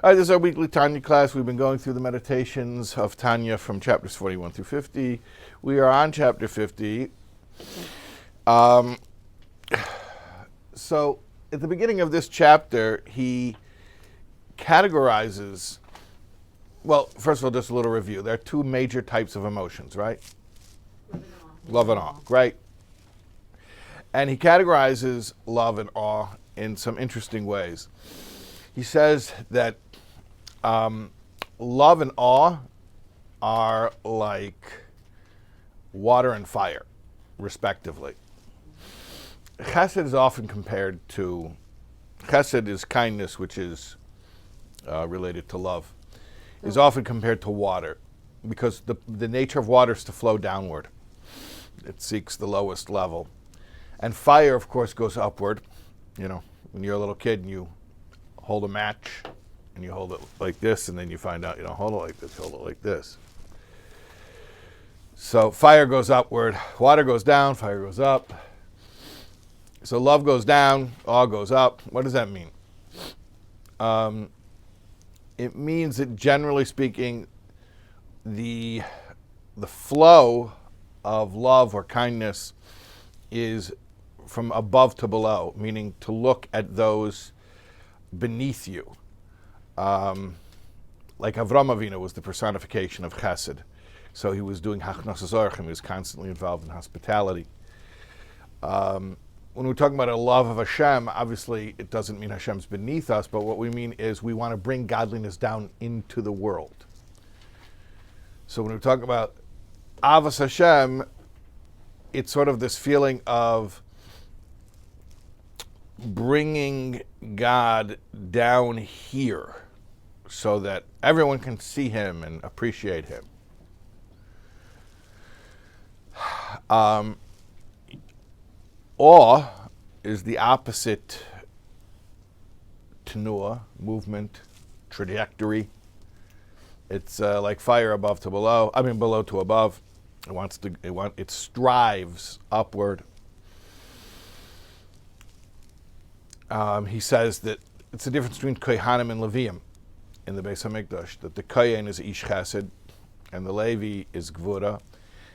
All right, this is our weekly Tanya class. We've been going through the meditations of Tanya from chapters 41 through 50. We are on chapter 50. So at the beginning of this chapter, he categorizes, well, first of all, just a little review. There are two major types of emotions, right? Love and awe, right? And he categorizes love and awe in some interesting ways. He says that love and awe are like water and fire, respectively. Chesed is often compared to, chesed is kindness, which is related to love, is often compared to water because the nature of water is to flow downward. It seeks the lowest level. And fire, of course, goes upward. You know, when you're a little kid and you hold a match and you hold it like this, and then you find out you don't hold it like this, you hold it like this. So fire goes upward, water goes down, fire goes up. So love goes down, awe goes up. What does that mean? It means that generally speaking, the flow of love or kindness is from above to below, meaning to look at those beneath you. Like Avram Avinu was the personification of chesed. So he was doing hachnasas orchim, he was constantly involved in hospitality. When we're talking about a love of Hashem, obviously it doesn't mean Hashem's beneath us, but what we mean is we want to bring godliness down into the world. So when we talk about Avos Hashem, it's sort of this feeling of bringing God down here so that everyone can see him and appreciate him. Awe is the opposite tenuah, movement, trajectory. It's like fire above to below. I mean, below to above. It strives upward. He says that it's the difference between Kohanim and Leviim in the Beis HaMikdash, that the Kohen is Ish Chesed and the Levi is Gvura.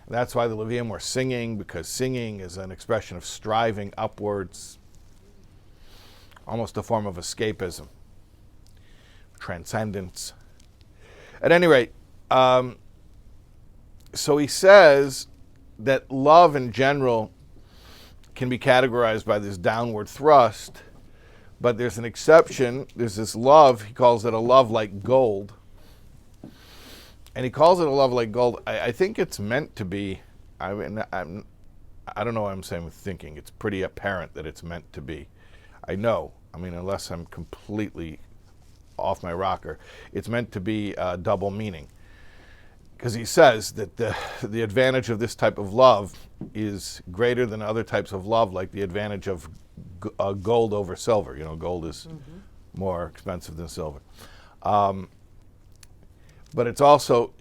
And that's why the Leviim were singing, because singing is an expression of striving upwards, almost a form of escapism, transcendence. At any rate, so he says that love in general can be categorized by this downward thrust, but there's an exception. There's this love, he calls it a love like gold. And he calls it a love like gold. I think it's meant to be, I don't know what I'm saying with thinking. It's pretty apparent that it's meant to be. I know, unless I'm completely off my rocker, it's meant to be a double meaning. Because he says that the advantage of this type of love is greater than other types of love, like the advantage of gold over silver. You know, gold is more expensive than silver. But it's also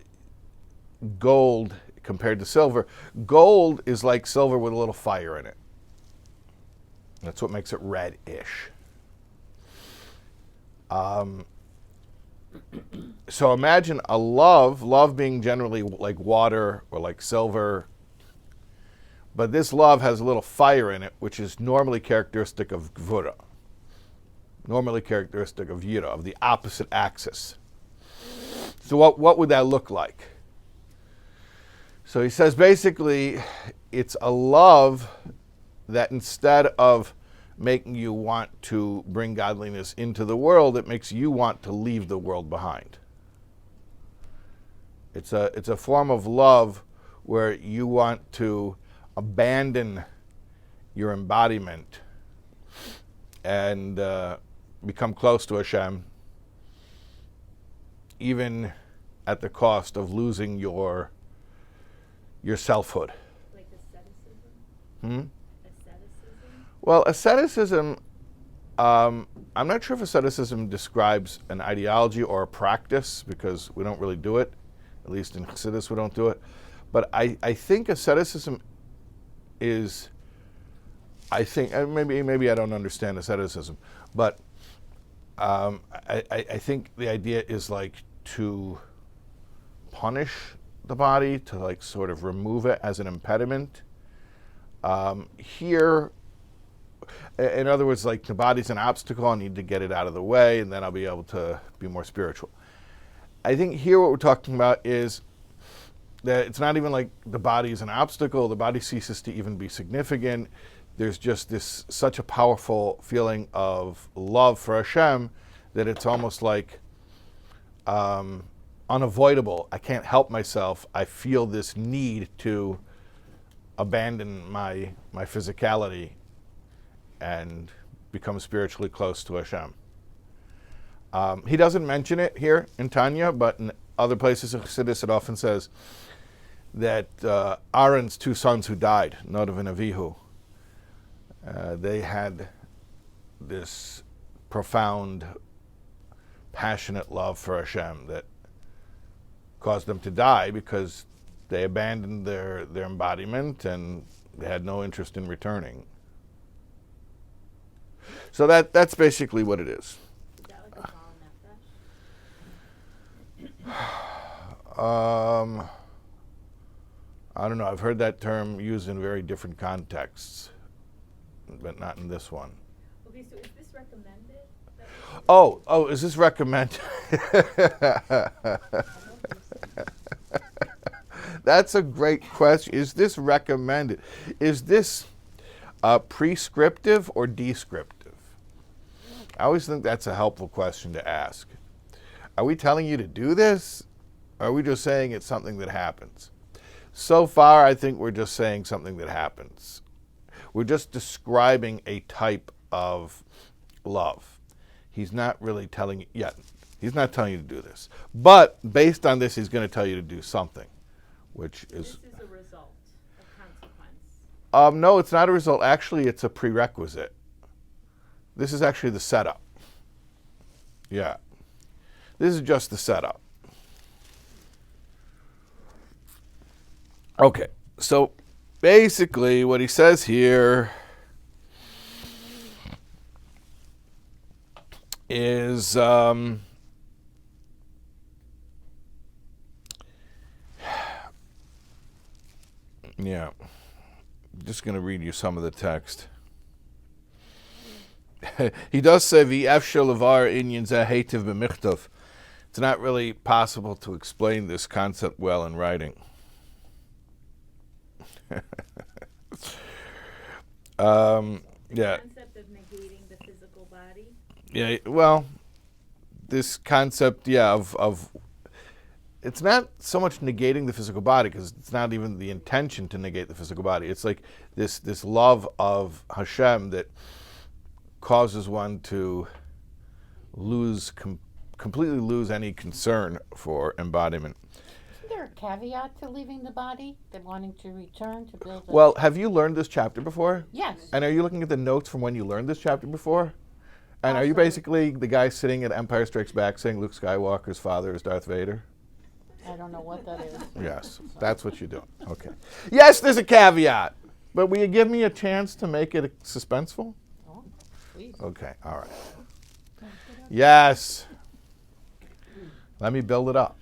gold compared to silver. Gold is like silver with a little fire in it. That's what makes it reddish. So imagine a love being generally like water or like silver, but this love has a little fire in it, which is normally characteristic of Gvura, normally characteristic of Yira, of the opposite axis. So what would that look like? So he says basically it's a love that instead of making you want to bring godliness into the world, it makes you want to leave the world behind. It's a form of love where you want to abandon your embodiment and become close to Hashem, even at the cost of losing your selfhood. Like asceticism? Asceticism? Well, asceticism, I'm not sure if asceticism describes an ideology or a practice, because we don't really do it. At least in Chassidus we don't do it. But I think asceticism is, maybe I don't understand asceticism, but I think the idea is like to punish the body, to like sort of remove it as an impediment. Here, in other words, like the body's an obstacle, I need to get it out of the way, and then I'll be able to be more spiritual. I think here what we're talking about is that it's not even like the body is an obstacle, the body ceases to even be significant. There's just this such a powerful feeling of love for Hashem that it's almost like unavoidable. I can't help myself. I feel this need to abandon my physicality and become spiritually close to Hashem. He doesn't mention it here in Tanya, but in other places of Chassidus it often says that Aaron's two sons who died, Nadav and Avihu, they had this profound, passionate love for Hashem that caused them to die because they abandoned their embodiment and they had no interest in returning. So that's basically what it is. Is that like a fall nefesh? I don't know. I've heard that term used in very different contexts, but not in this one. Okay, so is this recommended? Oh, is this recommended? That's a great question. Is this recommended? Is this prescriptive or descriptive? I always think that's a helpful question to ask. Are we telling you to do this? Or are we just saying it's something that happens? So far, I think we're just saying something that happens. We're just describing a type of love. He's not really telling you yet. He's not telling you to do this. But based on this, he's going to tell you to do something, which is... This is a result, a consequence. No, it's not a result. Actually, it's a prerequisite. This is actually the setup. Yeah. This is just the setup. Okay, so basically what he says here is yeah, I'm just going to read you some of the text. He does say v'efshel levar inyan zeh heitiv b'michtav. It's not really possible to explain this concept well in writing. Yeah. Concept of negating the physical body. Yeah. Well, this concept, yeah, of it's not so much negating the physical body because it's not even the intention to negate the physical body. It's like this love of Hashem that causes one to completely lose any concern for embodiment. Isn't there a caveat to leaving the body, that wanting to return to build a... Well, have you learned this chapter before? Yes. And are you looking at the notes from when you learned this chapter before? And are you Absolutely. basically the guy sitting at Empire Strikes Back saying Luke Skywalker's father is Darth Vader? I don't know what that is. Yes, that's what you're doing. Okay. Yes, there's a caveat. But will you give me a chance to make it suspenseful? Oh, please. Okay, all right. Yes. Let me build it up.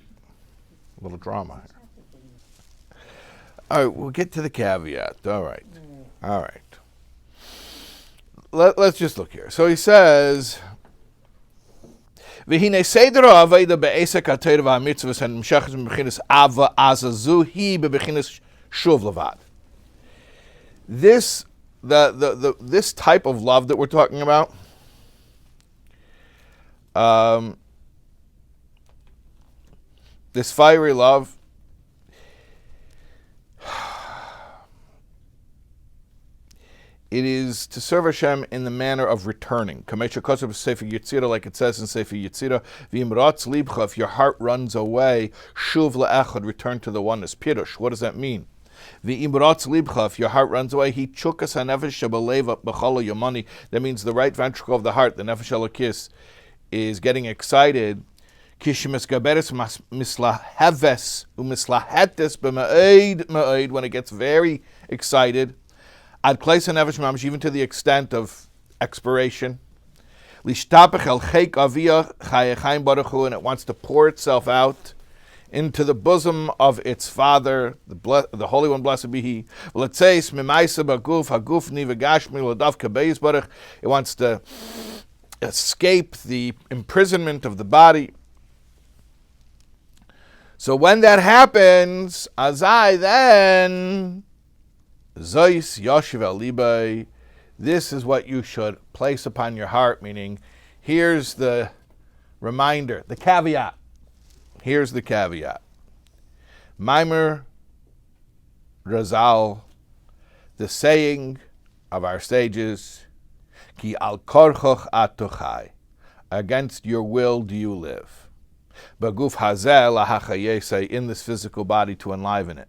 A little drama here. All right, we'll get to the caveat. All right. All right. Let's just look here. So he says, "V'hinei seder ha'aveda be'esek ha'teira v'ha'mitzvos ha'nimshachos b'bechinas ava azazu hi b'bechinas shuv levad." This this type of love that we're talking about, this fiery love, it is to serve Hashem in the manner of returning. Kamesha Kosev Sefer Yetzirah, like it says in Sefer Yetzirah, V'imratz libcha, if your heart runs away, shuv le'echad, return to the oneness. Pirush, what does that mean? V'imratz libcha, if your heart runs away, he chukas ha'nefesh shebeleva b'cholo yomani. That means the right ventricle of the heart, the nefesh elokis, is getting excited. Kishimis gaberes mislaheves umislahetes b'ma'ed ma'ed, when it gets very excited. Ad kleisa nefesh mamash, even to the extent of expiration. Lishtapech el cheik aviyah chayechaim baruch hu, and it wants to pour itself out into the bosom of its Father, the Holy One, blessed be He. L'tzeis mimaisa baguf haguf ni v'gashmi l'dav kabeis baruch. It wants to escape the imprisonment of the body. So when that happens, azai then, zois yoshiv el libay, this is what you should place upon your heart, meaning here's the reminder, the caveat. Here's the caveat. Maimer Razal, the saying of our sages, Ki al korchoch atuchai, against your will do you live. Baguf hazel lahachayesei, in this physical body to enliven it.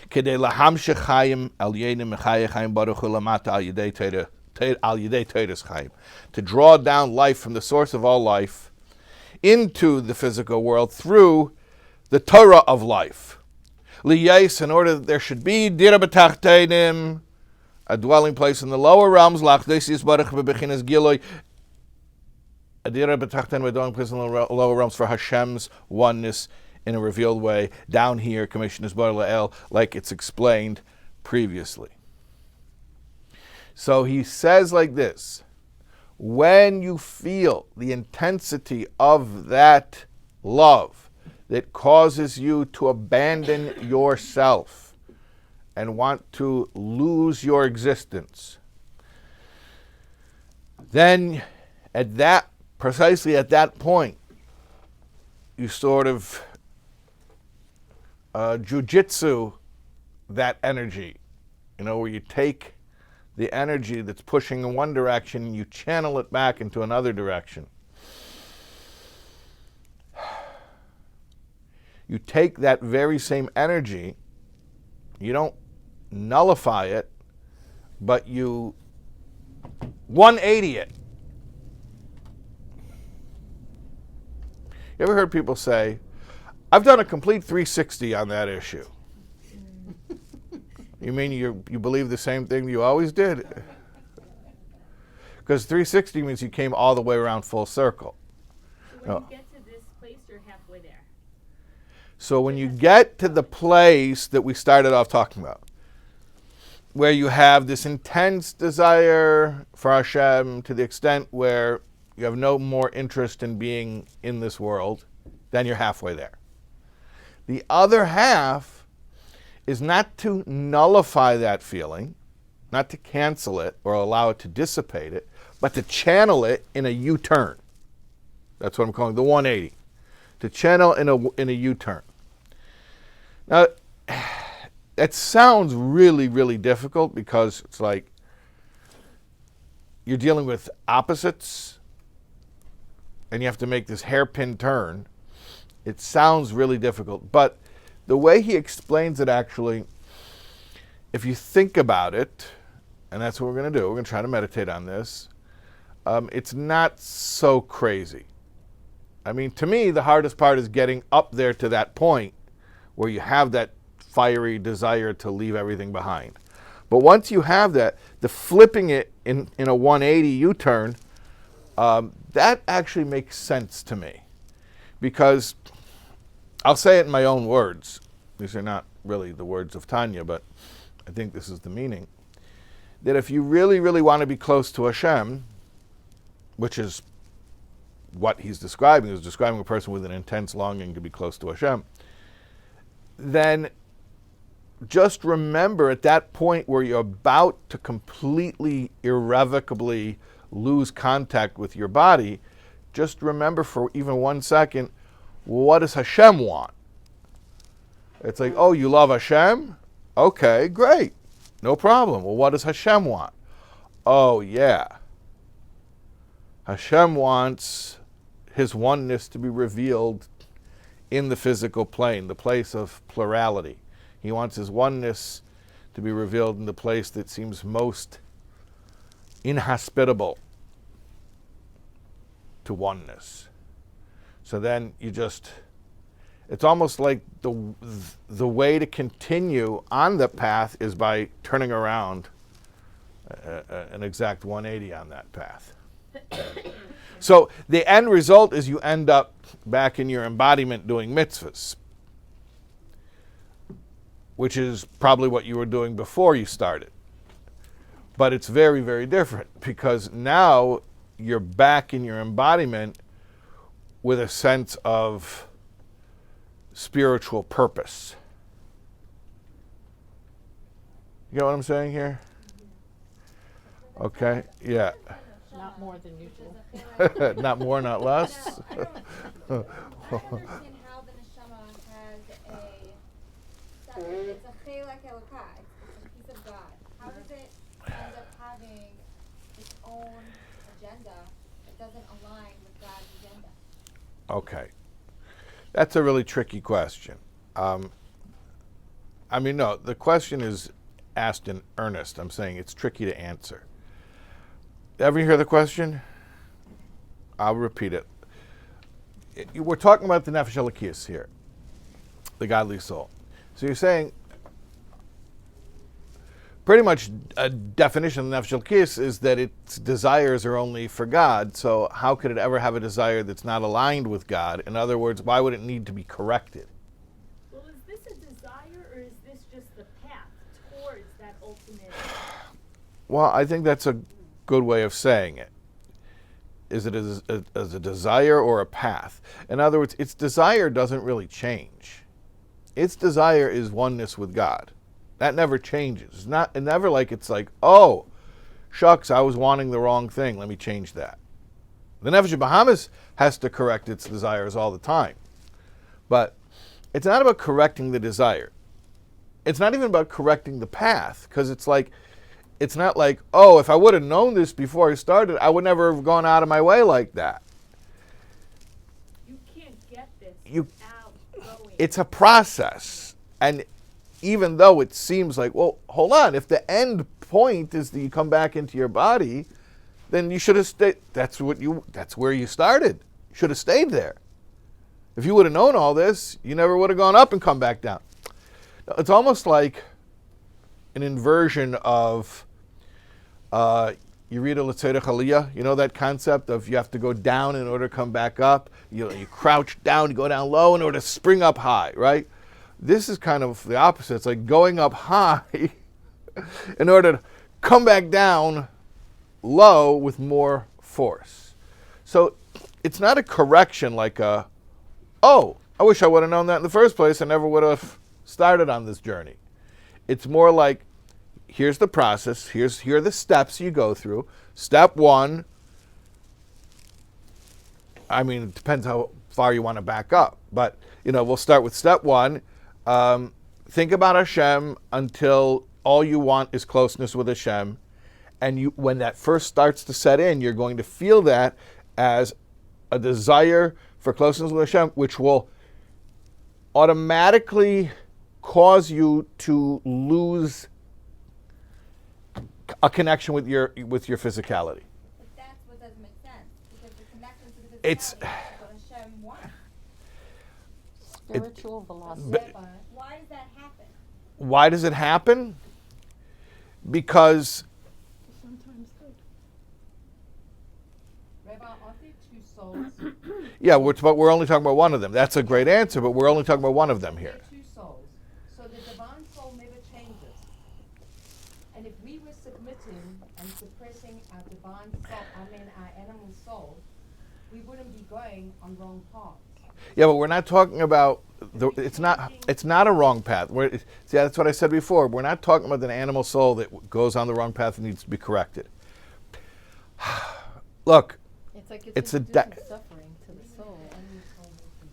Kedei lahamshech chayim al yenim mechayechayim baruch hu lamata al yedei teres chayim, to draw down life from the source of all life into the physical world through the Torah of life. Liyais, in order that there should be dira b'tachtenim, a dwelling place in the lower realms, lachdesis baruch bebechinas giloi, a dira b'tachtenim, a dwelling place in the lower realms for Hashem's oneness in a revealed way. Down here, commission is bar la'el, like it's explained previously. So he says like this: when you feel the intensity of that love that causes you to abandon yourself and want to lose your existence, then precisely at that point, you sort of jujitsu that energy, where you take the energy that's pushing in one direction, you channel it back into another direction. You take that very same energy, you don't nullify it, but you 180 it. You ever heard people say, I've done a complete 360 on that issue? You mean you believe the same thing you always did? Because 360 means you came all the way around full circle. So when you get to this place, you're halfway there. So when you get to the place that we started off talking about, where you have this intense desire for Hashem to the extent where you have no more interest in being in this world, then you're halfway there. The other half is not to nullify that feeling, not to cancel it or allow it to dissipate it, but to channel it in a U-turn. That's what I'm calling the 180. To channel in a U-turn. Now, that sounds really, really difficult because it's like you're dealing with opposites and you have to make this hairpin turn. It sounds really difficult, but the way he explains it, actually, if you think about it, and that's what we're going to do, we're going to try to meditate on this, it's not so crazy. I mean, to me, the hardest part is getting up there to that point where you have that fiery desire to leave everything behind. But once you have that, the flipping it in a 180 U-turn, that actually makes sense to me. Because I'll say it in my own words. These are not really the words of Tanya, but I think this is the meaning. That if you really, really want to be close to Hashem, which is what he's describing, is describing a person with an intense longing to be close to Hashem, then just remember at that point where you're about to completely, irrevocably lose contact with your body, just remember for even 1 second, what does Hashem want? It's like, oh, you love Hashem? Okay, great. No problem. Well, what does Hashem want? Oh, yeah. Hashem wants his oneness to be revealed in the physical plane, the place of plurality. He wants his oneness to be revealed in the place that seems most inhospitable to oneness. So then you just, it's almost like the way to continue on the path is by turning around an exact 180 on that path. So the end result is you end up back in your embodiment doing mitzvahs, which is probably what you were doing before you started. But it's very, very different because now you're back in your embodiment with a sense of spiritual purpose. You know what I'm saying here? Okay, yeah. Not more than usual. Not more, not less. I don't understand how the neshama has it's a chelek elokah, it's a piece of God. How does it end up having its own agenda that doesn't align with God's agenda? Okay. That's a really tricky question. No, the question is asked in earnest. I'm saying it's tricky to answer. Ever hear the question? I'll repeat it. We're talking about the nefesh elokis here, the godly soul. So you're saying, pretty much a definition of the nefesh elokis is that its desires are only for God, so how could it ever have a desire that's not aligned with God? In other words, why would it need to be corrected? Well, is this a desire or is this just the path towards that ultimate? Well, I think that's a good way of saying it. Is it as a desire or a path? In other words, its desire doesn't really change. Its desire is oneness with God. That never changes. It's never like it's like, oh, shucks, I was wanting the wrong thing. Let me change that. The Nefesh Bahamas has to correct its desires all the time. But it's not about correcting the desire. It's not even about correcting the path, because it's not like, oh, if I would have known this before I started, I would never have gone out of my way like that. You can't get this You- without going. It's a process. And even though it seems like, well, hold on, if the end point is that you come back into your body, then you should have stayed. That's where you started. You should have stayed there. If you would have known all this, you never would have gone up and come back down. It's almost like an inversion of, you read a L'Tzedek Aliyah, you know that concept of you have to go down in order to come back up. You crouch down, you go down low in order to spring up high, right? This is kind of the opposite. It's like going up high in order to come back down low with more force. So it's not a correction like oh, I wish I would have known that in the first place. I never would have started on this journey. It's more like, here's the process. Here are the steps you go through. Step one, it depends how far you want to back up. But, we'll start with step one. Think about Hashem until all you want is closeness with Hashem. And when that first starts to set in, you're going to feel that as a desire for closeness with Hashem, which will automatically cause you to lose a connection with your physicality. But that's what doesn't make sense, because the connection to the It's- physicality is what Hashem wants. Spiritual velocity. Why does that happen? Why does it happen? Because Sometimes good. Rebbe, aren't there two souls? but we're only talking about one of them. That's a great answer, but we're only talking about one of them here. There are two souls. So the divine soul never changes. And if we were submitting and suppressing our divine soul, our animal soul, we wouldn't be going on wrong paths. Yeah, but we're not talking about it's not a wrong path. That's what I said before. We're not talking about an animal soul that goes on the wrong path and needs to be corrected. Look, It's like It's a introducing suffering to the soul.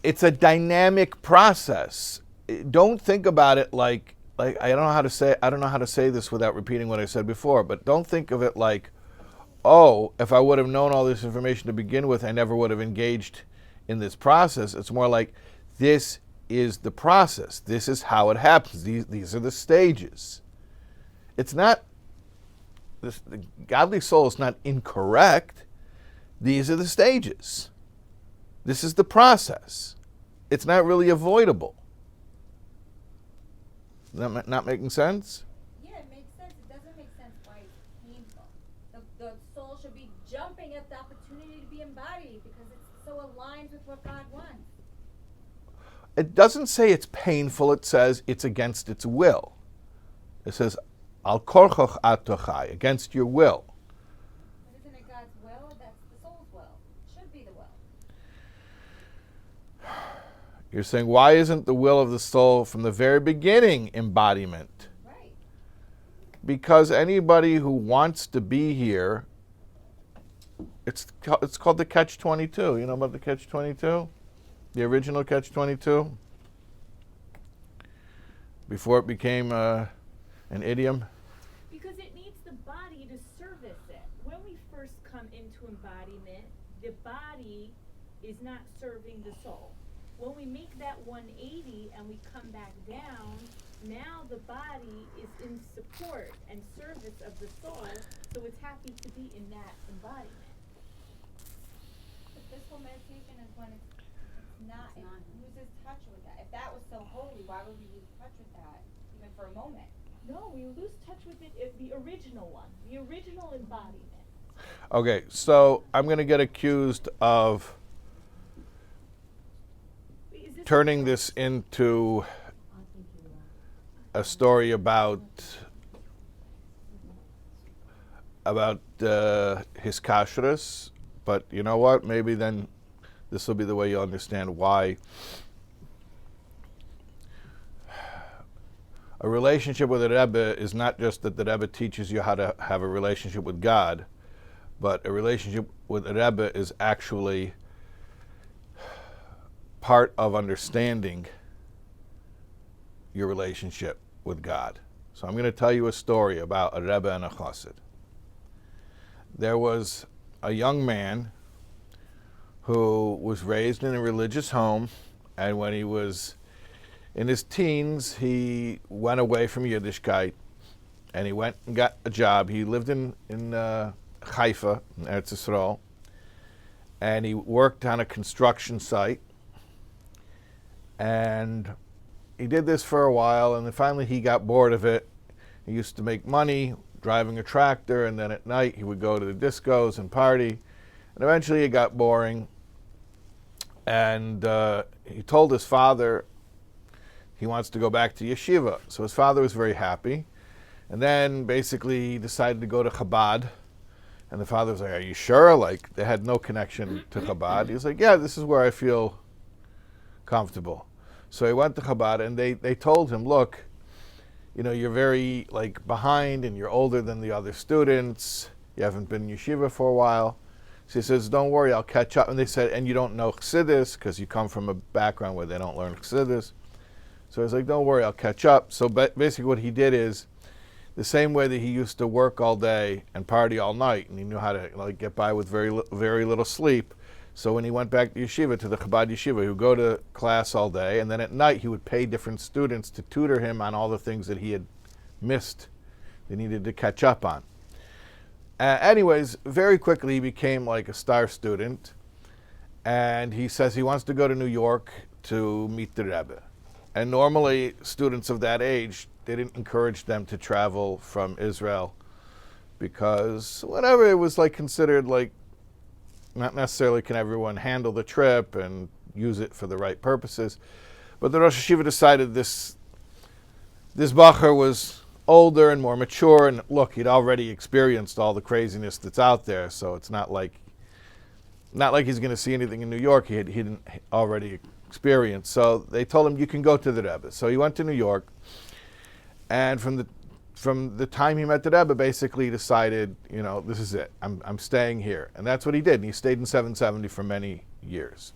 it's a dynamic process. Don't think about it like I don't know how to say this without repeating what I said before, but don't think of it like, oh, if I would have known all this information to begin with, I never would have engaged in this process. It's more like, this is the process. This is how it happens. These are the stages. It's not, the godly soul is not incorrect. These are the stages. This is the process. It's not really avoidable. Is that not making sense? Yeah, it makes sense. It doesn't make sense why it's painful. The soul should be jumping at the opportunity It doesn't say it's painful, it says it's against its will. It says, al korchoch atochai, against your will. But isn't it God's will? That's the soul's will. Should be the will. You're saying, why isn't the will of the soul from the very beginning embodiment? Right. Because anybody who wants to be here, it's called the catch-22. You know about the catch-22? The original catch-22? Before it became an idiom? Because it needs the body to service it. When we first come into embodiment, the body is not serving the soul. When we make that 180 and we come back down, now the body is in support and service of the soul, so it's happy to be in that embodiment. But this whole meditation is when it's not, it loses touch with that. If that was so holy, why would we lose touch with that, even for a moment? No, we lose touch with it if the original one, the original embodiment. Okay, so I'm going to get accused of Is this turning this into a story about his kashrus, but you know what? Maybe then this will be the way you understand why a relationship with a Rebbe is not just that the Rebbe teaches you how to have a relationship with God, but a relationship with a Rebbe is actually part of understanding your relationship with God. So I'm going to tell you a story about a Rebbe and a Chassid. There was a young man who was raised in a religious home, and when he was in his teens, he went away from Yiddishkeit, and he went and got a job. He lived in Haifa, in Eretz Yisrael, and he worked on a construction site, and he did this for a while, and then finally he got bored of it. He used to make money driving a tractor, and then at night he would go to the discos and party, and eventually it got boring, and he told his father he wants to go back to yeshiva. So his father was very happy, and then basically he decided to go to Chabad, and the father was like, are you sure? Like, they had no connection to Chabad. He was like, yeah, this is where I feel comfortable. So he went to Chabad, and they told him, look, you know, you're very behind, and you're older than the other students. You haven't been in yeshiva for a while. So he says, don't worry, I'll catch up. And they said, and you don't know Chassidus, because you come from a background where they don't learn Chassidus. So he's like, don't worry, I'll catch up. So basically what he did is, the same way that he used to work all day and party all night, and he knew how to get by with very little sleep. So when he went back to yeshiva, to the Chabad yeshiva, he would go to class all day, and then at night he would pay different students to tutor him on all the things that he had missed, that he needed to catch up on. Anyways, very quickly he became like a star student, and he says he wants to go to New York to meet the Rebbe. And normally students of that age, they didn't encourage them to travel from Israel, because whatever, it was considered not necessarily can everyone handle the trip and use it for the right purposes. But the Rosh Hashiva decided this Bacher was older and more mature, and look, he'd already experienced all the craziness that's out there, so it's not like he's going to see anything in New York he didn't already experience. So they told him, you can go to the Rebbe. So he went to New York, and from the time he met the Rebbe, basically decided, this is it. I'm staying here. And that's what he did. And he stayed in 770 for many years.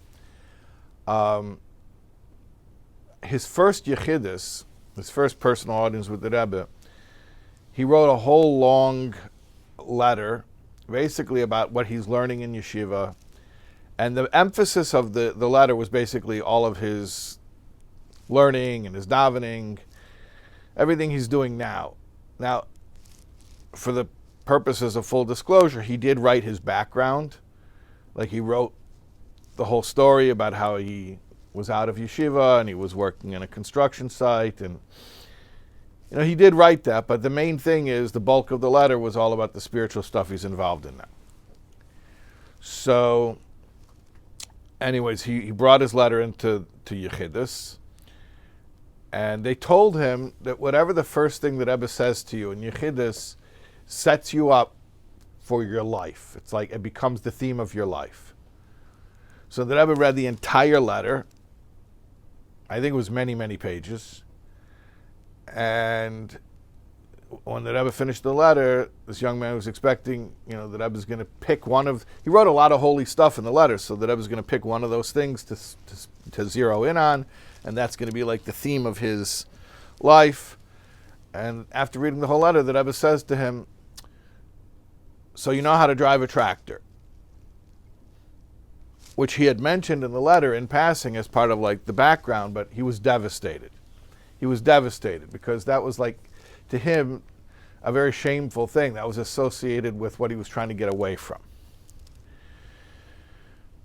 His first Yechidus, his first personal audience with the Rebbe, he wrote a whole long letter, basically about what he's learning in yeshiva. And the emphasis of the letter was basically all of his learning and his davening, everything he's doing now. Now, for the purposes of full disclosure, he did write his background. He wrote the whole story about how he was out of yeshiva and he was working in a construction site. And, he did write that, but the main thing is the bulk of the letter was all about the spiritual stuff he's involved in now. So, anyways, he brought his letter into to Yechidus, and they told him that whatever the first thing that Rebbe says to you in Yechidus sets you up for your life. It's like it becomes the theme of your life. So the Rebbe read the entire letter. I think it was many, many pages. And when the Rebbe finished the letter, this young man was expecting, the Rebbe's going to pick one of. He wrote a lot of holy stuff in the letter, so the Rebbe's going to pick one of those things to zero in on, and that's going to be like the theme of his life. And after reading the whole letter, the Rebbe says to him, "So you know how to drive a tractor?" Which he had mentioned in the letter in passing as part of like the background, but he was devastated. He was devastated because that was like, to him, a very shameful thing that was associated with what he was trying to get away from.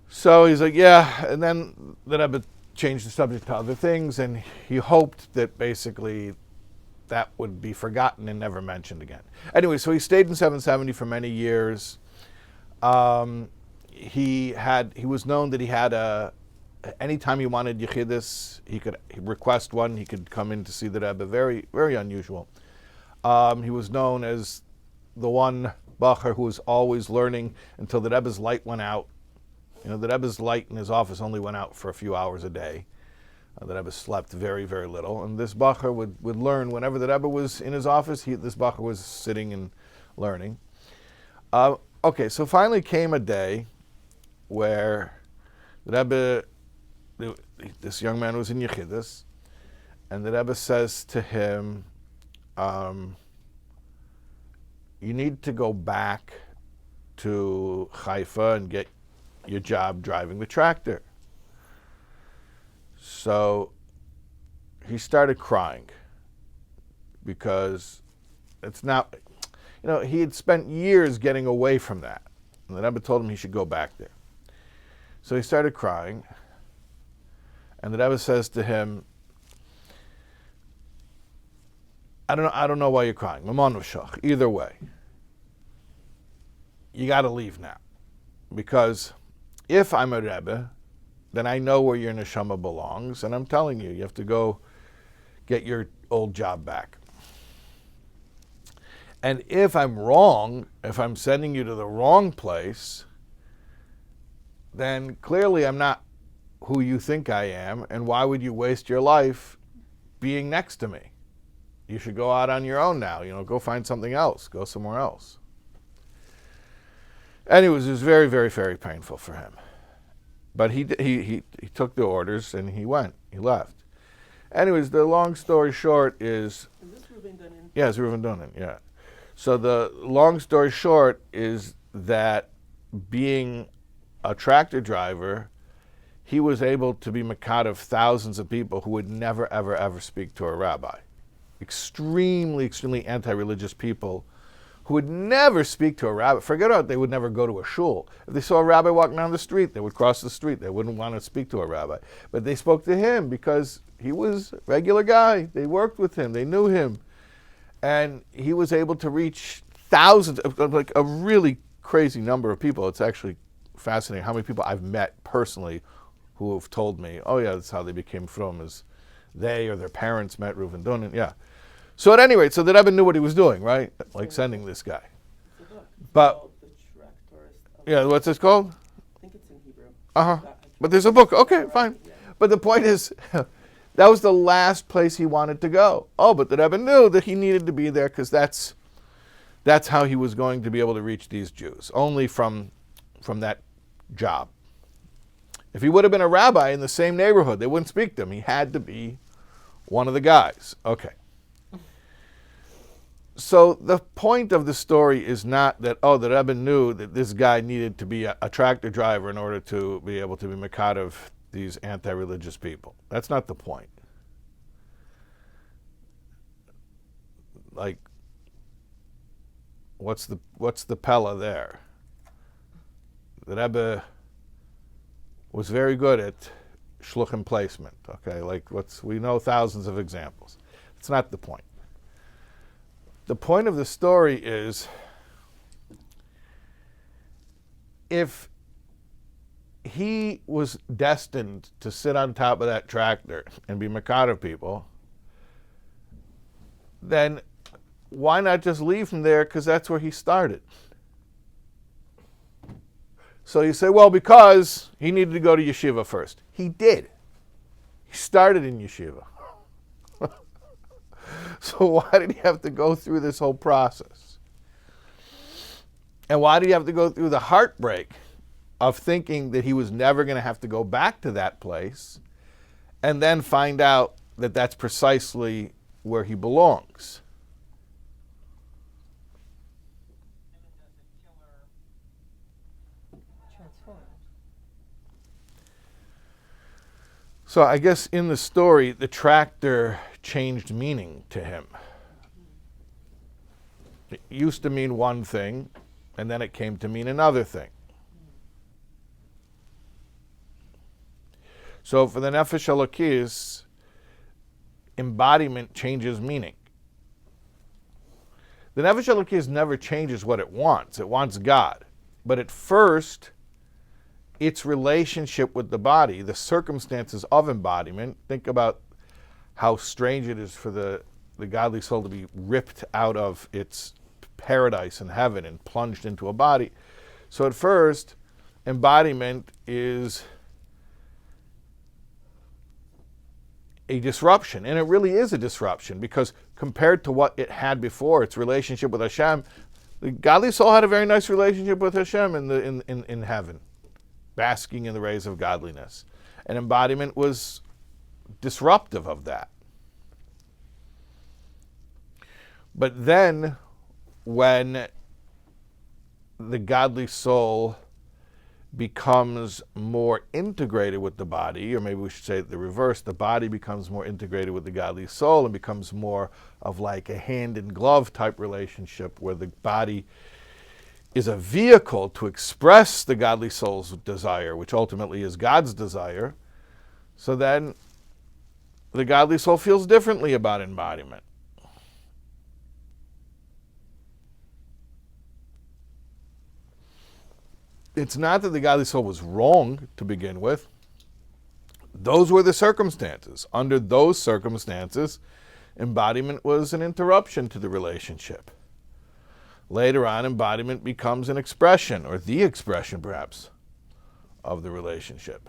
So he's like, yeah, and then the Rebbe changed the subject to other things, and he hoped that basically that would be forgotten and never mentioned again. Anyway, so he stayed in 770 for many years. He was known that he had anytime he wanted Yechidus, he could request one. He could come in to see the Rebbe. Very, very unusual. He was known as the one Bacher who was always learning until the Rebbe's light went out. The Rebbe's light in his office only went out for a few hours a day. The Rebbe slept very, very little. And this Bacher would learn whenever the Rebbe was in his office. This Bacher was sitting and learning. Okay, so finally came a day where the Rebbe, this young man was in Yechidus, and the Rebbe says to him, you need to go back to Haifa and get your job driving the tractor. So he started crying because it's not, he had spent years getting away from that. And the Rebbe told him he should go back there. So he started crying, and the Rebbe says to him, I don't know why you're crying. Either way, you got to leave now, because if I'm a Rebbe, then I know where your neshama belongs, and I'm telling you, you have to go get your old job back. And if I'm wrong, if I'm sending you to the wrong place, then clearly I'm not who you think I am, and why would you waste your life being next to me? You should go out on your own now, go find something else, go somewhere else. Anyways, it was very, very, very painful for him. But he took the orders and he left. Anyways, the long story short is... Is this Reuven Dunnan? Yeah, it's Reuven Dunnan, yeah. So the long story short is that being a tractor driver, he was able to be makad of thousands of people who would never, ever, ever speak to a rabbi. Extremely, extremely anti-religious people who would never speak to a rabbi. Forget about it, they would never go to a shul. If they saw a rabbi walking down the street, they would cross the street. They wouldn't want to speak to a rabbi. But they spoke to him because he was a regular guy. They worked with him. They knew him. And he was able to reach thousands, like a really crazy number of people. It's actually fascinating how many people I've met personally who have told me, oh yeah, that's how they became from, is they or their parents met Reuven Dunnan. Yeah. So at any rate, so the Rebbe knew what he was doing, right? Like sending this guy. But, yeah, what's this called? I think it's in Hebrew. Uh-huh. But there's a book. Okay, fine. But the point is, that was the last place he wanted to go. Oh, but the Rebbe knew that he needed to be there because that's how he was going to be able to reach these Jews, only from that job. If he would have been a rabbi in the same neighborhood, they wouldn't speak to him. He had to be one of the guys. Okay. So the point of the story is not that, the Rebbe knew that this guy needed to be a tractor driver in order to be able to be makad of these anti-religious people. That's not the point. Like, what's the Pella there? The Rebbe was very good at shluchim placement. Okay, like we know thousands of examples. It's not the point. The point of the story is, if he was destined to sit on top of that tractor and be Makar people, then why not just leave him there, because that's where he started? So you say, well, because he needed to go to yeshiva first. He did. He started in yeshiva. So why did he have to go through this whole process? And why did he have to go through the heartbreak of thinking that he was never going to have to go back to that place and then find out that that's precisely where he belongs? So I guess in the story, the tractor changed meaning to him. It used to mean one thing, and then it came to mean another thing. So for the Nefesh Elokis, embodiment changes meaning. The Nefesh Elokis never changes what it wants. It wants God. But at first, its relationship with the body, the circumstances of embodiment, think about how strange it is for the godly soul to be ripped out of its paradise in heaven and plunged into a body. So at first, embodiment is a disruption, and it really is a disruption, because compared to what it had before, its relationship with Hashem, the godly soul had a very nice relationship with Hashem in heaven, basking in the rays of godliness. And embodiment was disruptive of that. But then, when the godly soul becomes more integrated with the body, or maybe we should say the reverse, the body becomes more integrated with the godly soul and becomes more of like a hand-in-glove type relationship, where the body is a vehicle to express the godly soul's desire, which ultimately is God's desire. So then the godly soul feels differently about embodiment. It's not that the godly soul was wrong to begin with. Those were the circumstances. Under those circumstances, embodiment was an interruption to the relationship. Later on, embodiment becomes an expression, or the expression perhaps, of the relationship.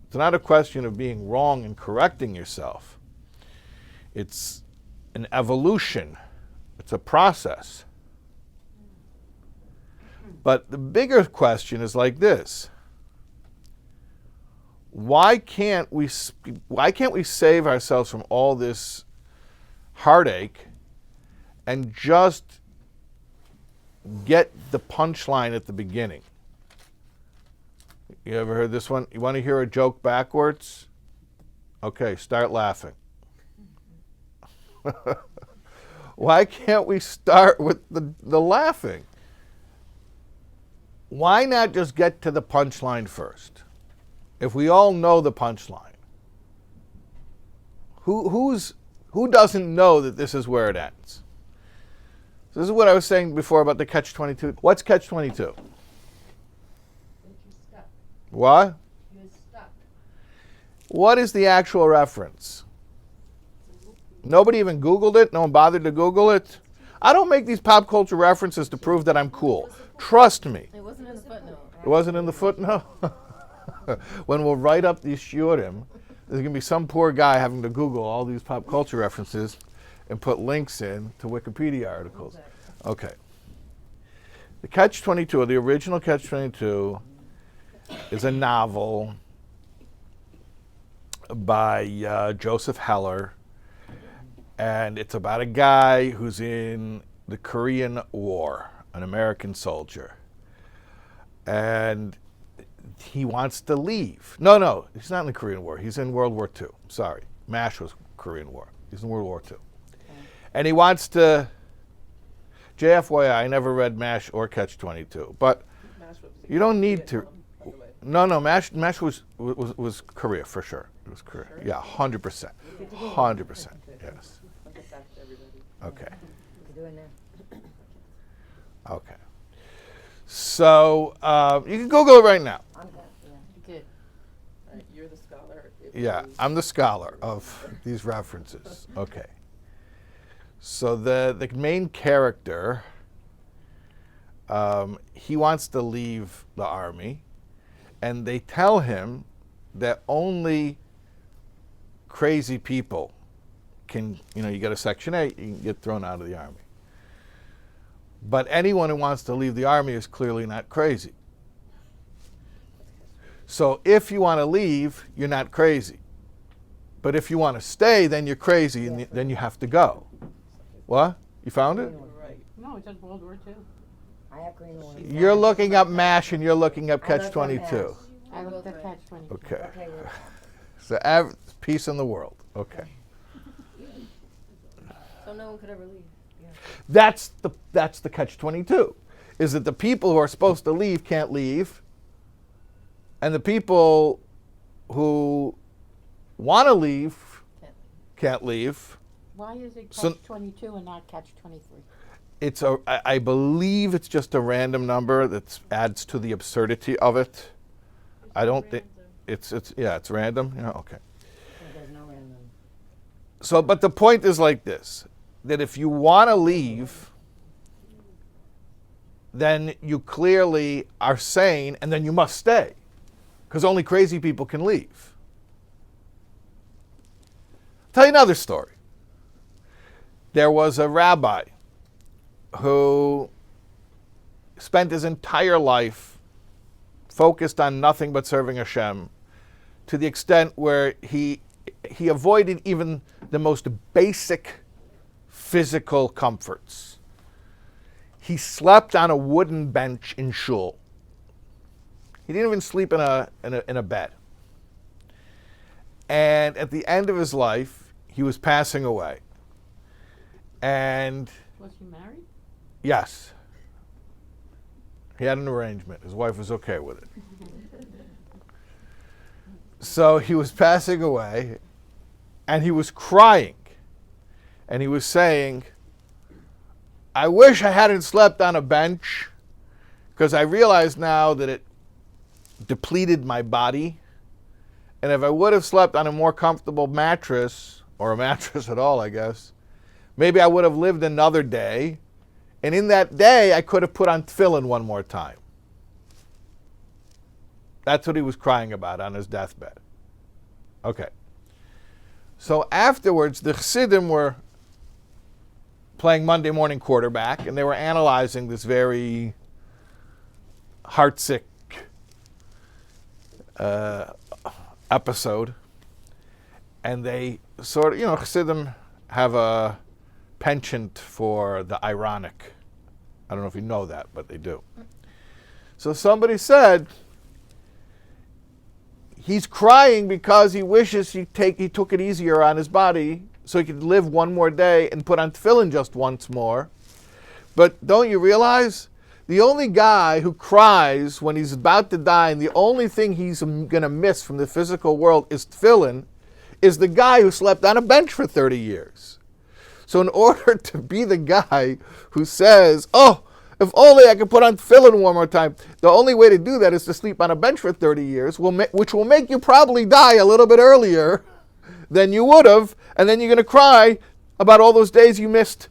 It's not a question of being wrong and correcting yourself. It's an evolution. It's a process. But the bigger question is like this: why can't we save ourselves from all this heartache and just get the punchline at the beginning? You ever heard this one? You want to hear a joke backwards? Okay, start laughing. Why can't we start with the laughing? Why not just get to the punchline first? If we all know the punchline, who doesn't know that this is where it ends? This is what I was saying before about the catch-22. What's catch-22? That you're stuck. What? You're stuck. What is the actual reference? Nobody even Googled it? No one bothered to Google it? I don't make these pop culture references to prove that I'm cool. Trust me. It wasn't in the footnote. It wasn't in the footnote? When we'll write up these shiurim, there's going to be some poor guy having to Google all these pop culture references and put links in to Wikipedia articles. Okay. The Catch-22, or the original Catch-22, is a novel by Joseph Heller, and it's about a guy who's in the Korean War, an American soldier, and he wants to leave. No, he's not in the Korean War. He's in World War II. Sorry. MASH was Korean War. He's in World War II. And he wants to... JFYI, I never read MASH or Catch-22, but you don't need to... No, MASH was Korea, for sure. It was Korea. Yeah, 100%. 100%, yes. Okay. Okay. So you can Google it right now. I'm good, yeah. Good. Right, you're the scholar. It Yeah, is- I'm the scholar of these references. Okay. So the main character, he wants to leave the army, and they tell him that only crazy people can, you get a Section 8, you can get thrown out of the army. But anyone who wants to leave the army is clearly not crazy. So if you want to leave, you're not crazy. But if you want to stay, then you're crazy, and then you have to go. What? You found it? Right. No, it's just World War II. I have green ones. You're looking up MASH and you're looking up I looked up Catch-22. I looked at Catch 22. Okay. Okay, well, So peace in the world. Okay. so no one could ever leave. That's the Catch-22. Is that the people who are supposed to leave can't leave, and the people who want to leave can't leave. Why is it So- Catch 22 and not Catch 23? I believe it's just a random number that adds to the absurdity of it. I don't think it's random. Yeah, okay. There's no random. So, but the point is like this, that if you want to leave, then you clearly are sane, and then you must stay, because only crazy people can leave. I'll tell you another story. There was a rabbi who spent his entire life focused on nothing but serving Hashem, to the extent where he avoided even the most basic physical comforts. He slept on a wooden bench in shul. He didn't even sleep in a bed. And at the end of his life, he was passing away. And Was he married? yes, he had an arrangement. His wife was okay with it. So he was passing away, and he was crying. And he was saying, I wish I hadn't slept on a bench, because I realize now that it depleted my body. And if I would have slept on a more comfortable mattress, or a mattress at all, I guess, maybe I would have lived another day. And in that day, I could have put on tefillin one more time. That's what he was crying about on his deathbed. Okay. So afterwards, the Chassidim were playing Monday morning quarterback, and they were analyzing this very heartsick episode. And they sort of, Chassidim have a penchant for the ironic. I don't know if you know that, but they do. So somebody said, he's crying because he wishes he took it easier on his body so he could live one more day and put on tefillin just once more. But don't you realize, the only guy who cries when he's about to die and the only thing he's going to miss from the physical world is tefillin, is the guy who slept on a bench for 30 years. So in order to be the guy who says, oh, if only I could put on tefillin one more time, the only way to do that is to sleep on a bench for 30 years, which will make you probably die a little bit earlier than you would have, and then you're going to cry about all those days you missed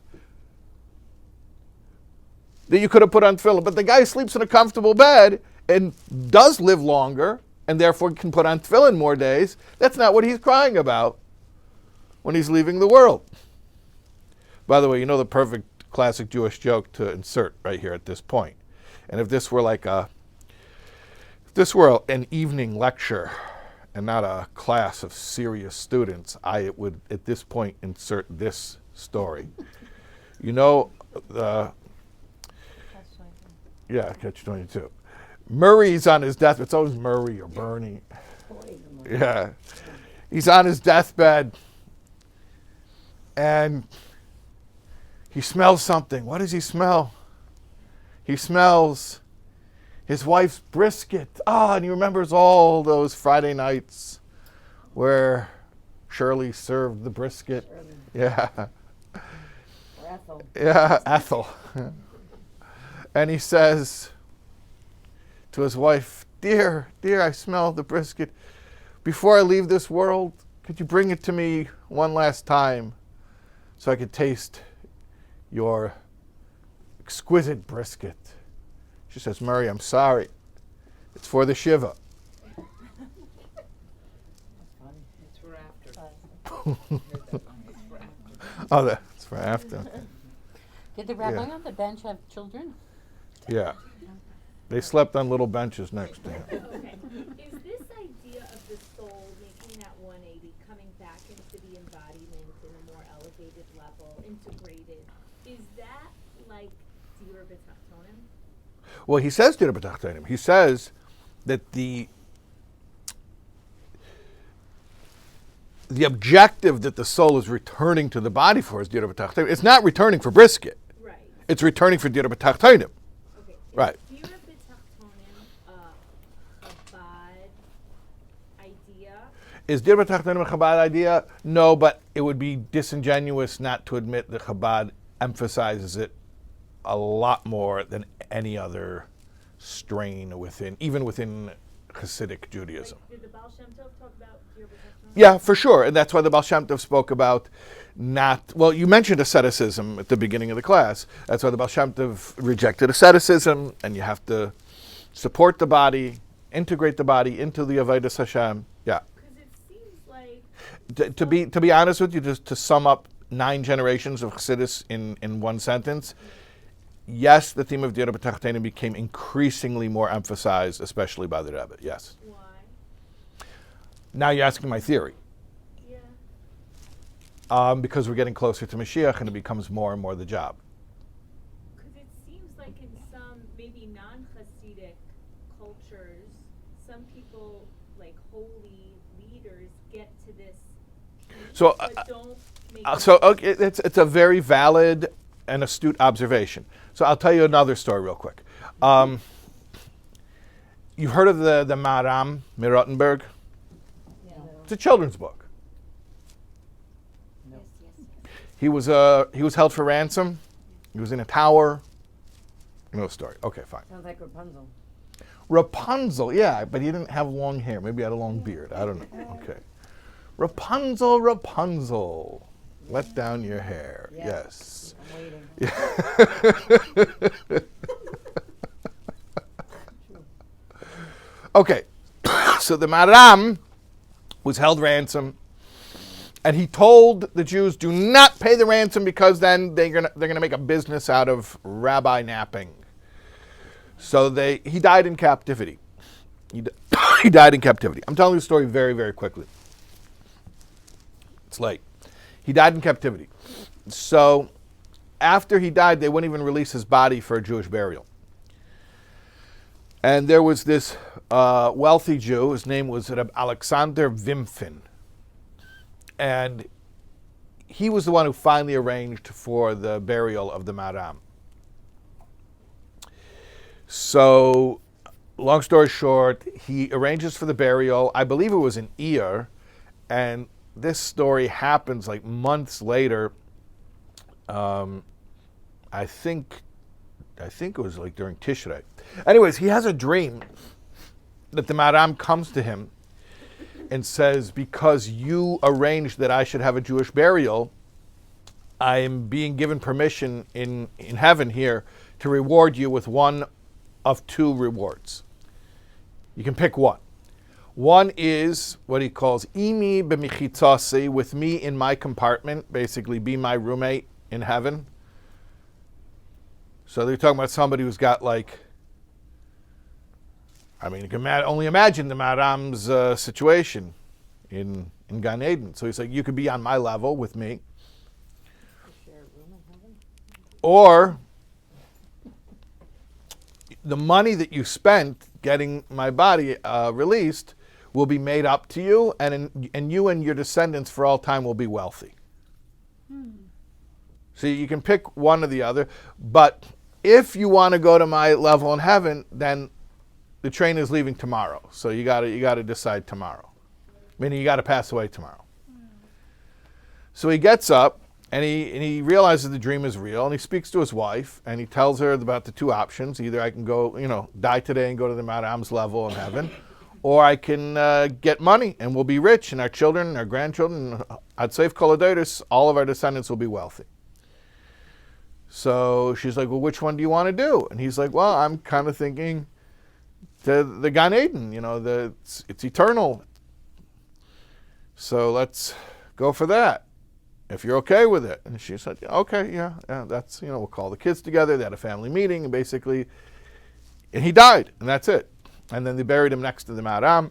that you could have put on tefillin. But the guy who sleeps in a comfortable bed and does live longer, and therefore can put on tefillin more days, that's not what he's crying about when he's leaving the world. By the way, you know the perfect classic Jewish joke to insert right here at this point. And if this were an evening lecture and not a class of serious students, I would at this point insert this story. You know, Catch-22. Murray's on his deathbed. It's always Murray or Bernie. Yeah. He's on his deathbed, and he smells something. What does he smell? He smells his wife's brisket. And he remembers all those Friday nights where Shirley served the brisket. Yeah. Or Ethel. Yeah, Ethel. And he says, to his wife, dear, I smell the brisket. Before I leave this world, could you bring it to me one last time so I could taste your exquisite brisket? She says, Murray, I'm sorry. It's for the Shiva. It's for after. Oh, that's for after. Did the rabbi Yeah. on the bench have children? Yeah. They slept on little benches next to him. Okay. Is this idea of the soul making that 180, coming back into the embodiment in a more elevated level, integrated, is that like Dira B'Tachtonim? Well, he says Dira B'Tachtonim. He says that the objective that the soul is returning to the body for is Dira B'Tachtonim. It's not returning for brisket. Right. It's returning for Dira B'Tachtonim. Okay. Right. Is Dira B'Tachtonim a bad idea? Is Dira B'Tachtonim a Chabad idea? No, but it would be disingenuous not to admit that Chabad emphasizes it a lot more than any other strain even within Hasidic Judaism. Like, did the Baal Shem Tov talk about Dira B'Tachtonim? Yeah, for sure. And that's why the Baal Shem Tov spoke about you mentioned asceticism at the beginning of the class. That's why the Baal Shem Tov rejected asceticism, and you have to support the body, integrate the body into the Avodas Hashem. Yeah. Because it seems like To be honest with you, just to sum up 9 generations of Chassidus in one sentence, yes, the theme of Dira B'Tachtonim became increasingly more emphasized, especially by the Rebbe. Yes. why? Now you're asking my theory. Yeah. Because we're getting closer to Mashiach, and it becomes more and more the job. Because it seems like in some maybe non-Hasidic cultures, some people, like holy leaders, get to this peak, So, but don't make Okay, it's a very valid and astute observation. So I'll tell you another story real quick. You've heard of the Maram Mirottenberg? Yeah. It's a children's book. No. He was held for ransom. He was in a tower. No story. Okay, fine. Sounds like Rapunzel. Rapunzel, yeah, but he didn't have long hair. Maybe he had a long beard. I don't know. Okay. Rapunzel, Rapunzel, let down your hair. Yeah. Yes. I'm waiting. Okay, so the Maram was held ransom, and he told the Jews, "Do not pay the ransom because then they're gonna make a business out of rabbi napping." So he died in captivity. He died in captivity. I'm telling you the story very, very quickly. It's late. He died in captivity. So after he died, they wouldn't even release his body for a Jewish burial. And there was this wealthy Jew. His name was Rebbe Alexander Wimfin. And he was the one who finally arranged for the burial of the Maram. So, long story short, he arranges for the burial. I believe it was in Iyar. And this story happens like months later. I think it was like during Tishrei. Anyways, he has a dream that the Maram comes to him and says, because you arranged that I should have a Jewish burial, I am being given permission in heaven here to reward you with one of 2 rewards. You can pick one. One is what he calls imi b'michitzasi, with me in my compartment, basically be my roommate in heaven. So they're talking about somebody who's got like, I mean, you can only imagine the Maram's situation in Gan Eden. So he's like, you could be on my level with me. Share a room in heaven? Or the money that you spent getting my body released will be made up to you, and you and your descendants for all time will be wealthy. So you can pick one or the other, but if you want to go to my level in heaven, then the train is leaving tomorrow. So you got to decide tomorrow. Meaning you got to pass away tomorrow. So he gets up And he realizes the dream is real, and he speaks to his wife, and he tells her about the two options. Either I can go, die today and go to the Mount Am's level in heaven, or I can get money, and we'll be rich, and our children, and our grandchildren, I'd save Koladotis, all of our descendants will be wealthy. So she's like, well, which one do you want to do? And he's like, well, I'm kind of thinking the Gan Eden, it's eternal. So let's go for that, if you're okay with it. And she said, okay, yeah, that's, we'll call the kids together. They had a family meeting, and basically, and he died, and that's it. And then they buried him next to the Mount Am.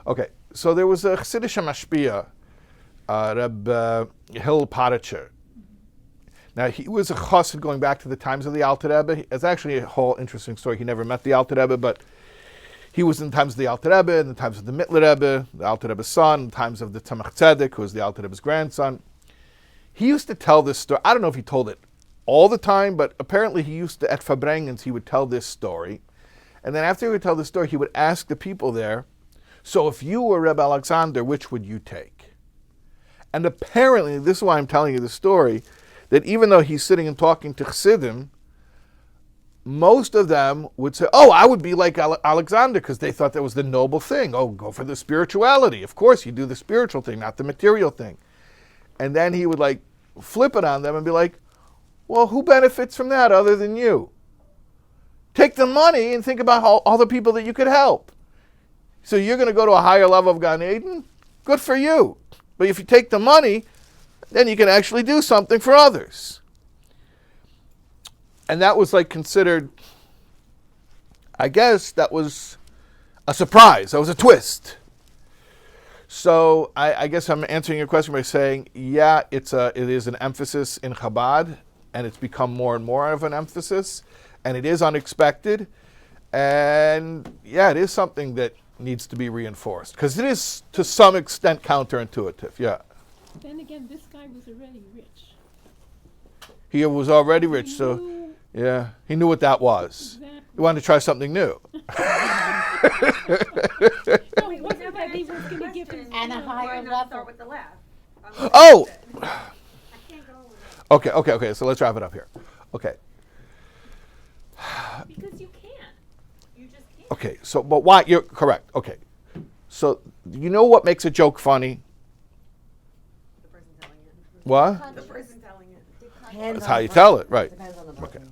Okay, so there was a Chassidish mashpia, Rebbe Hill Paritcher. Now, he was a chassid going back to the times of the Alter Rebbe. It's actually a whole interesting story. He never met the Alter Rebbe, but he was in the times of the Alter Rebbe, in the times of the Mittler Rebbe, the Alter Rebbe's son, in the times of the Tzemach Tzedek, who was the Alter Rebbe's grandson. He used to tell this story. I don't know if he told it all the time, but apparently he used to, at Fabrengens, he would tell this story. And then after he would tell the story, he would ask the people there, so if you were Rebbe Alexander, which would you take? And apparently, this is why I'm telling you the story, that even though he's sitting and talking to Chassidim, most of them would say, oh, I would be like Alexander, because they thought that was the noble thing. Oh, go for the spirituality. Of course, you do the spiritual thing, not the material thing. And then he would flip it on them and be like, well, who benefits from that other than you? Take the money and think about all the people that you could help. So you're going to go to a higher level of Gan Eden? Good for you. But if you take the money, then you can actually do something for others. And that was considered, I guess that was a surprise. That was a twist. So I guess I'm answering your question by saying, yeah, it is an emphasis in Chabad, and it's become more and more of an emphasis, and it is unexpected. And yeah, it is something that needs to be reinforced, because it is to some extent counterintuitive, yeah. Then again, this guy was already rich. He was already rich, so yeah, he knew what that was. Exactly. He wanted to try something new. No, it wasn't that he was going to give him. And a higher level. Start with the left. Oh! I can't go with it. Okay, so let's wrap it up here. Okay. Because you can't. You just can't. Okay, so, but why? You're correct. Okay. So, you know what makes a joke funny? The person telling it. What? The person telling it. Depends That's on how the you tell person. it, right. Depends on the Okay. person.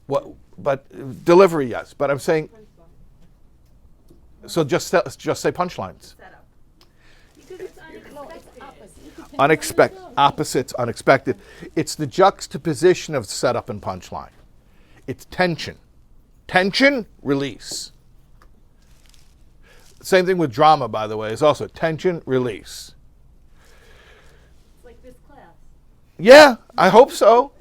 What? But delivery, yes. But I'm saying, so just say punchlines. Setup. Because it's unexpected. Unexpected, opposites, unexpected. It's the juxtaposition of setup and punchline. It's tension. Tension, release. Same thing with drama, by the way, is also tension, release. It's like this class. Yeah, I hope so.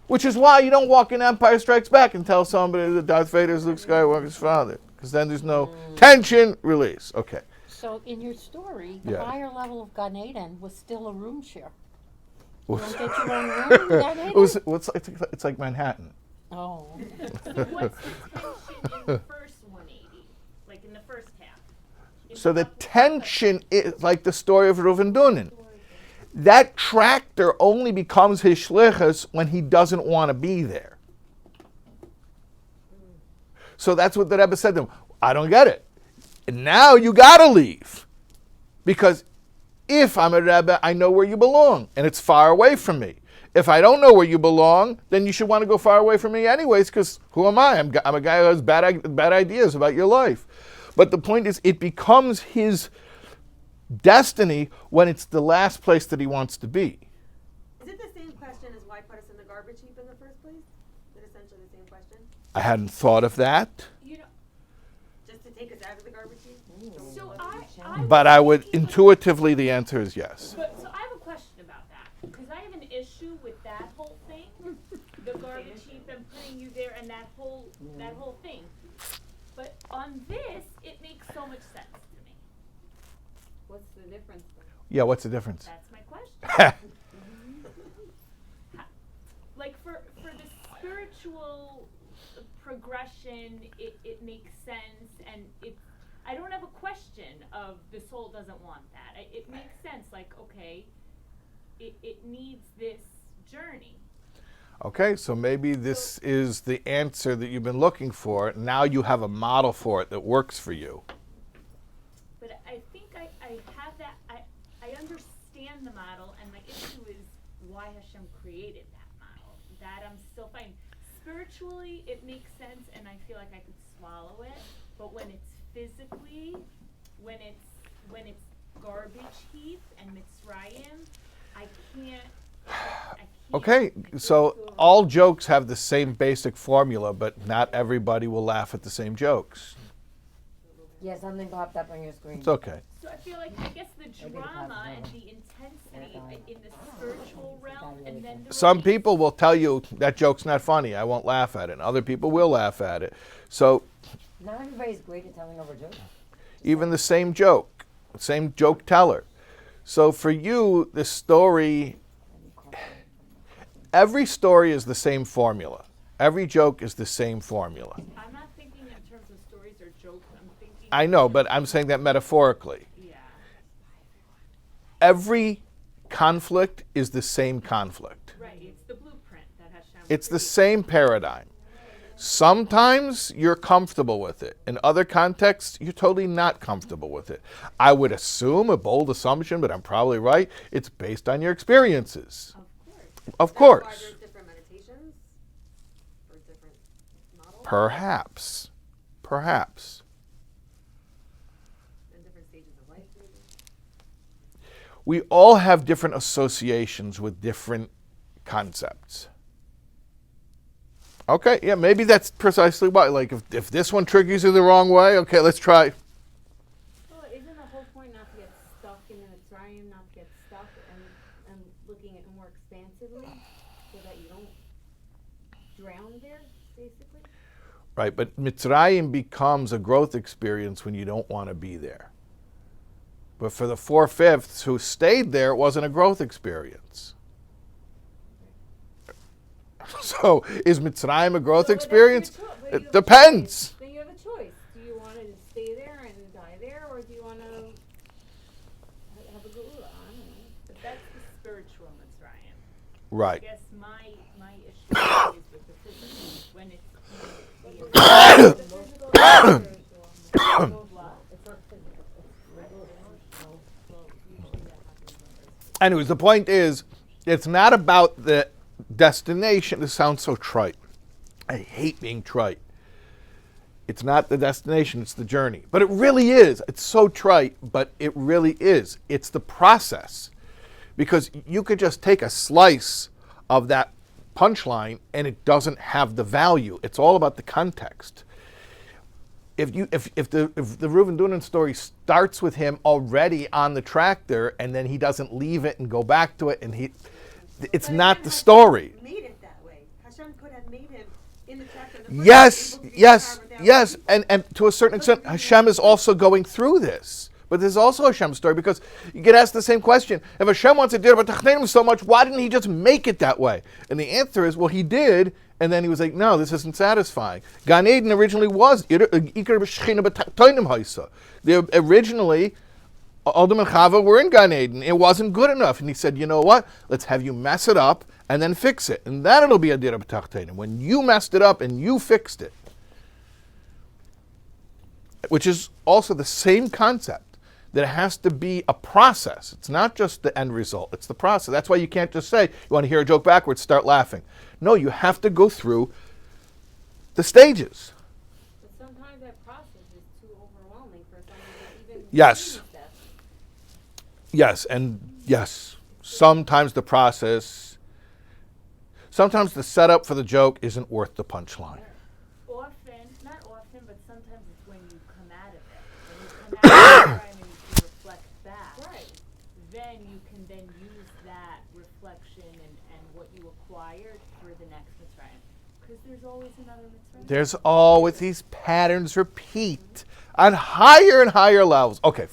Which is why you don't walk in Empire Strikes Back and tell somebody that Darth Vader is Luke Skywalker's father. Because then there's no tension, release. Okay. So in your story, the Yeah. higher level of Gan Eden was still a room share. You What's- don't get your own room in Gan Eden? It's like Manhattan. Oh. So what's the tension in the first 180? Like in the first half? So the tension is like the story of Reuven Dunin. That tractor only becomes his shlichus when he doesn't want to be there. So that's what the Rebbe said to him. I don't get it. And now you got to leave. Because if I'm a Rebbe, I know where you belong. And it's far away from me. If I don't know where you belong, then you should want to go far away from me anyways, because who am I? I'm a guy who has bad ideas about your life. But the point is, it becomes his destiny when it's the last place that he wants to be. Is it the same question as why put us in the garbage heap in the first place? Is it essentially the same question? I hadn't thought of that, You know, Just to take us out of the garbage heap? so I but I would intuitively, the answer is yes. But so I have a question about that because I have an issue with that whole thing, the garbage heap and putting you there, and that whole thing. But on this, it makes so much sense to me. What's the difference then? Yeah, what's the difference? That's my question. Like for the spiritual progression, it makes sense, and I don't have a question of the soul doesn't want that. It makes sense. Like, okay, it needs this journey. Okay, so maybe this is the answer that you've been looking for. Now you have a model for it that works for you. But I think I have that, I understand the model, and my issue is why Hashem created that model. That I'm still finding. Spiritually, it makes sense, and I feel like I could swallow it. But when it's physically, when it's garbage heap and Mitzrayim, I can't. Okay, so all jokes have the same basic formula, but not everybody will laugh at the same jokes. Yeah, something popped up on your screen. It's okay. So I feel like, I guess the drama and the intensity in the spiritual realm, and then Some people will tell you that joke's not funny, I won't laugh at it. And other people will laugh at it. So Not everybody's great at telling over jokes. even the same joke teller. So for you, the story, every story is the same formula. Every joke is the same formula. I'm not thinking in terms of stories or jokes. I'm thinking. I know, but I'm saying that metaphorically. Yeah. Every conflict is the same conflict. Right. It's the blueprint that Hashem. It's the same paradigm. Sometimes you're comfortable with it. In other contexts, you're totally not comfortable with it. I would assume, a bold assumption, but I'm probably right, it's based on your experiences. Of That's why course. there's different meditations for different models. Perhaps. And different stages of life, maybe. We all have different associations with different concepts. Okay, yeah, maybe that's precisely why. Like, if this one triggers you the wrong way, okay, let's try. Well, isn't the whole point not to get stuck in the Mitzrayim, not to get stuck and looking at it more expansively so that you don't drown there, basically? Right, but Mitzrayim becomes a growth experience when you don't want to be there. But for the 4/5 who stayed there, it wasn't a growth experience. So, is Mitzrayim a growth experience? It depends. Then you have a choice. Do you want to stay there and die there, or do you want to have a geula? I don't know. But that's the spiritual Mitzrayim. Right. I guess my issue is with the physical. When it's Anyways, the point is, it's not about the destination. This sounds so trite. I hate being trite. It's not the destination, it's the journey. But it really is. It's so trite, but it really is. It's the process. Because you could just take a slice of that punchline and it doesn't have the value. It's all about the context. If the Reuven Dunan story starts with him already on the tractor and then he doesn't leave it and go back to it, and it's But not again, the Hashem story. Made it that way. Hashem could have made him in the chapter. Yes. And to a certain extent, Hashem is also going through this. But this is also Hashem's story, because you get asked the same question. If Hashem wants to do it so much, why didn't he just make it that way? And the answer is, well, he did, and then he was like, no, this isn't satisfying. Gan Eden originally was, originally, Adam and Chava were in Gan Eden. It wasn't good enough. And he said, you know what? Let's have you mess it up and then fix it. And then it'll be a Dira B'Tachtenim. When you messed it up and you fixed it. Which is also the same concept. That it has to be a process. It's not just the end result. It's the process. That's why you can't just say, you want to hear a joke backwards, start laughing. No, you have to go through the stages. But sometimes that process is too overwhelming for someone to even Yes. see that. Yes. Sometimes the setup for the joke isn't worth the punchline. not often, but sometimes it's when you come out of it. When you come out of it, and you reflect back. Right. Then you can then use that reflection and what you acquired for the next Mitzrayim. Because there's always another Mitzrayim. There's always these patterns repeat on higher and higher levels. Okay.